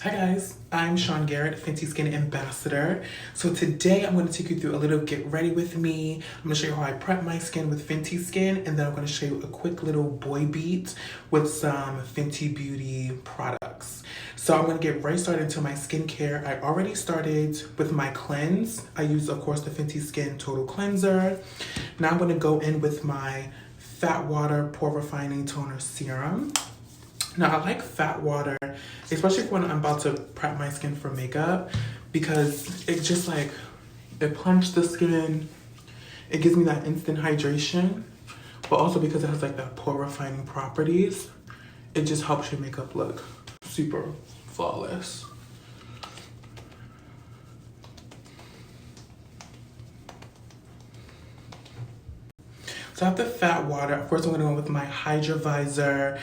Hi guys, I'm Garrette, Fenty Skin Ambassador. So today I'm going to take you through a little get ready with me. I'm going to show you how I prep my skin with Fenty Skin, and then I'm going to show you a quick little boy beat with some Fenty Beauty products. So I'm going to get right started into my skincare. I already started with my cleanse. I use, of course, the Fenty Skin Total Cleanser. Now I'm going to go in with my Fat Water Pore Refining Toner Serum. Now, I like fat water, especially when I'm about to prep my skin for makeup, because it just like, it plumps the skin, it gives me that instant hydration, but also because it has like that pore refining properties, it just helps your makeup look super flawless. So I have the fat water. Of course, I'm gonna go with my Hydravizor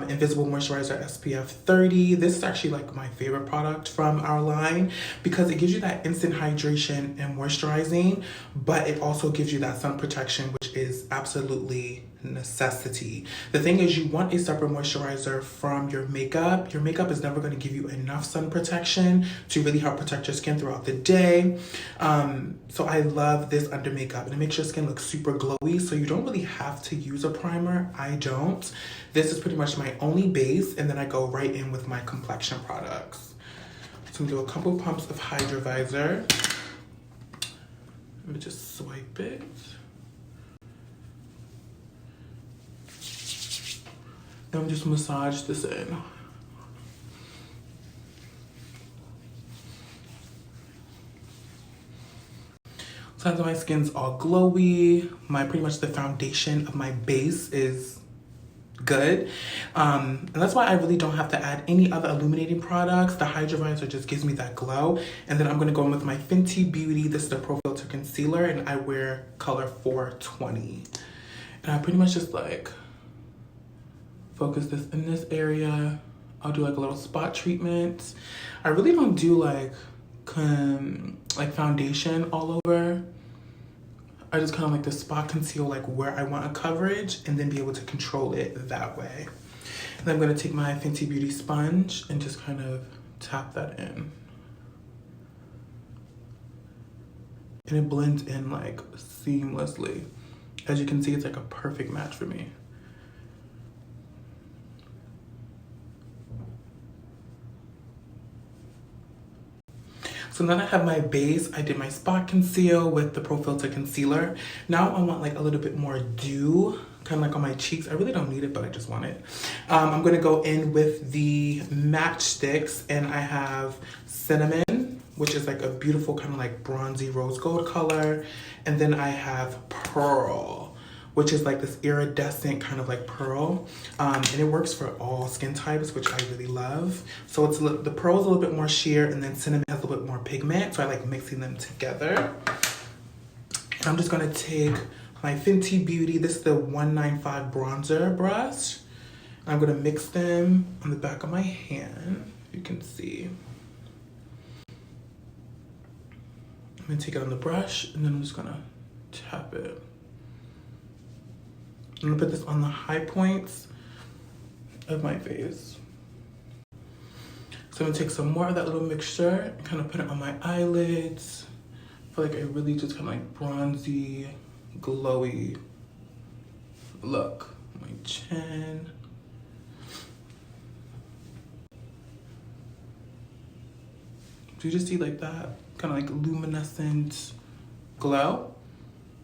Invisible Moisturizer SPF 30. This is actually like my favorite product from our line because it gives you that instant hydration and moisturizing, but it also gives you that sun protection, which is absolutely necessity. The thing is, you want a separate moisturizer from your makeup. Your makeup is never going to give you enough sun protection to really help protect your skin throughout the day. So I love this under makeup, and it makes your skin look super glowy, so you don't really have to use a primer. I don't. This is pretty much my only base, and then I go right in with my complexion products. So I'm gonna do a couple pumps of Hydravizor. Let me just swipe it. And just massage this in. So as my skin's all glowy, pretty much the foundation of my base is good. And that's why I really don't have to add any other illuminating products. The Hydravizor just gives me that glow. And then I'm gonna go in with my Fenty Beauty. This is the Pro Filter Concealer, and I wear color 420. And I pretty much just like focus this in this area. I'll do like a little spot treatment. I really don't do like foundation all over. I just kind of like to spot conceal like where I want a coverage and then be able to control it that way. And then I'm gonna take my Fenty Beauty sponge and just kind of tap that in. And it blends in like seamlessly. As you can see, it's like a perfect match for me. So then I have my base. I did my spot conceal with the Pro Filter Concealer. Now I want like a little bit more dew, kind of like on my cheeks. I really don't need it, but I just want it. I'm gonna go in with the matchsticks, and I have Cinnamon, which is like a beautiful kind of like bronzy rose gold color. And then I have Pearl, which is like this iridescent kind of like pearl. And it works for all skin types, which I really love. So it's the pearl is a little bit more sheer, and then cinnamon has a little bit more pigment. So I like mixing them together. And I'm just gonna take my Fenty Beauty, this is the 195 bronzer brush. And I'm gonna mix them on the back of my hand, you can see. I'm gonna take it on the brush, and then I'm just gonna tap it. I'm gonna put this on the high points of my face. So I'm gonna take some more of that little mixture and kind of put it on my eyelids for like a really just kind of like bronzy, glowy look. My chin. Do you just see like that kind of like luminescent glow?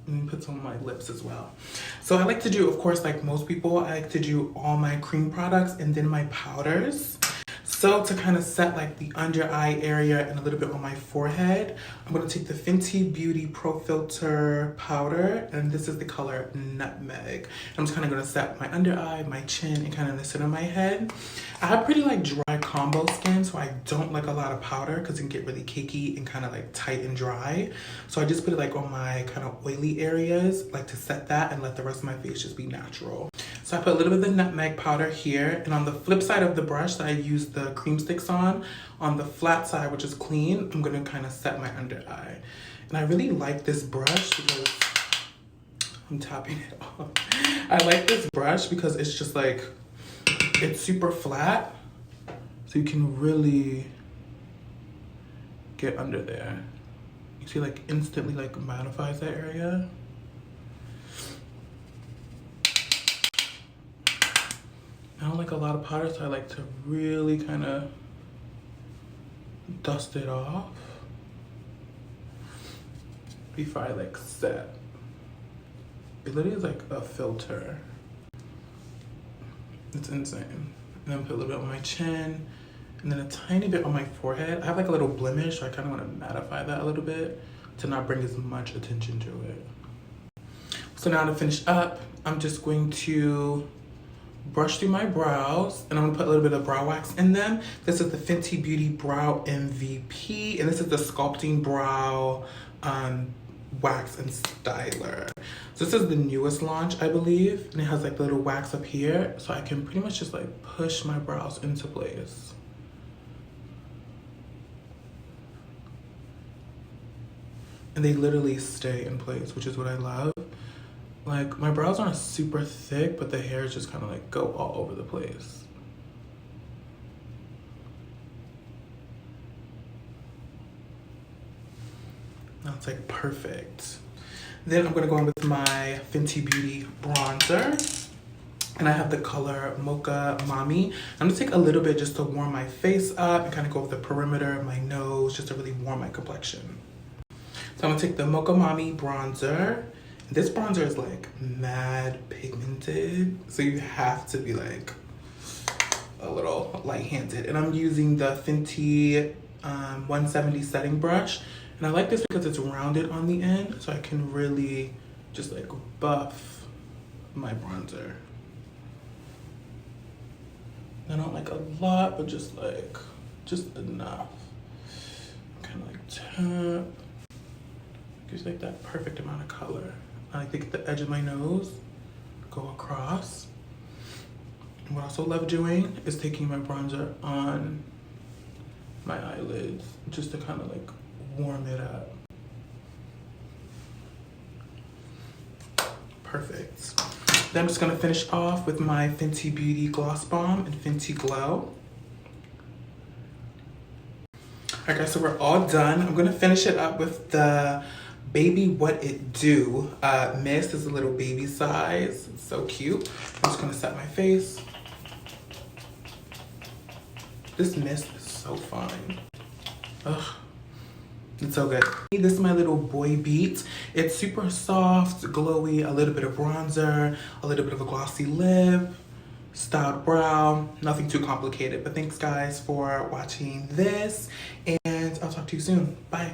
And put some on my lips as well. So I like to do, of course, like most people, I like to do all my cream products and then my powders. So to kind of set like the under eye area and a little bit on my forehead, I'm gonna take the Fenty Beauty Pro Filter powder, and this is the color Nutmeg. I'm just kind of gonna set my under eye, my chin, and kind of the center of my head. I have pretty like dry combo skin, so I don't like a lot of powder because it can get really cakey and kind of like tight and dry. So I just put it like on my kind of oily areas, like to set that and let the rest of my face just be natural. So I put a little bit of the nutmeg powder here, and on the flip side of the brush that I use the cream sticks on the flat side, which is clean, I'm gonna kind of set my under eye. And I really like this brush because I'm tapping it off. I like this brush because it's just like, it's super flat. So you can really get under there. You see, like, instantly, like, mattifies that area. I don't like a lot of powder, so I like to really kind of dust it off before I, like, set. It literally is like a filter. It's insane. And then put a little bit on my chin, and then a tiny bit on my forehead. I have like a little blemish, so I kind of want to mattify that a little bit to not bring as much attention to it. So now to finish up, I'm just going to brush through my brows, and I'm gonna put a little bit of brow wax in them. This is the Fenty Beauty Brow MVP, and this is the Sculpting Brow Wax and Styler. So this is the newest launch, I believe, and it has like the little wax up here, so I can pretty much just like push my brows into place. And they literally stay in place, which is what I love. Like, my brows aren't super thick, but the hairs just kind of like go all over the place. Now it's like perfect. Then I'm gonna go in with my Fenty Beauty bronzer. And I have the color Mocha Mami. I'm gonna take a little bit just to warm my face up and kind of go with the perimeter of my nose just to really warm my complexion. So I'm gonna take the Mocha Mami bronzer. This bronzer is like mad pigmented, so you have to be like a little light-handed. And I'm using the Fenty 170 setting brush. And I like this because it's rounded on the end, so I can really just like buff my bronzer. I don't like a lot, but just enough. Kind of like tap. Gives like that perfect amount of color. I like to get the edge of my nose, go across. And what I also love doing is taking my bronzer on my eyelids just to kind of like warm it up. Perfect. Then I'm just gonna finish off with my Fenty Beauty Gloss Bomb and Fenty Glow. Alright guys, so we're all done. I'm gonna finish it up with the Baby What It Do mist. This is a little baby size. It's so cute. I'm just gonna set my face. This mist is so fine. Ugh. It's so good. This is my little boy beat. It's super soft, glowy, a little bit of bronzer, a little bit of a glossy lip, styled brow, nothing too complicated. But thanks guys for watching this, and I'll talk to you soon. Bye.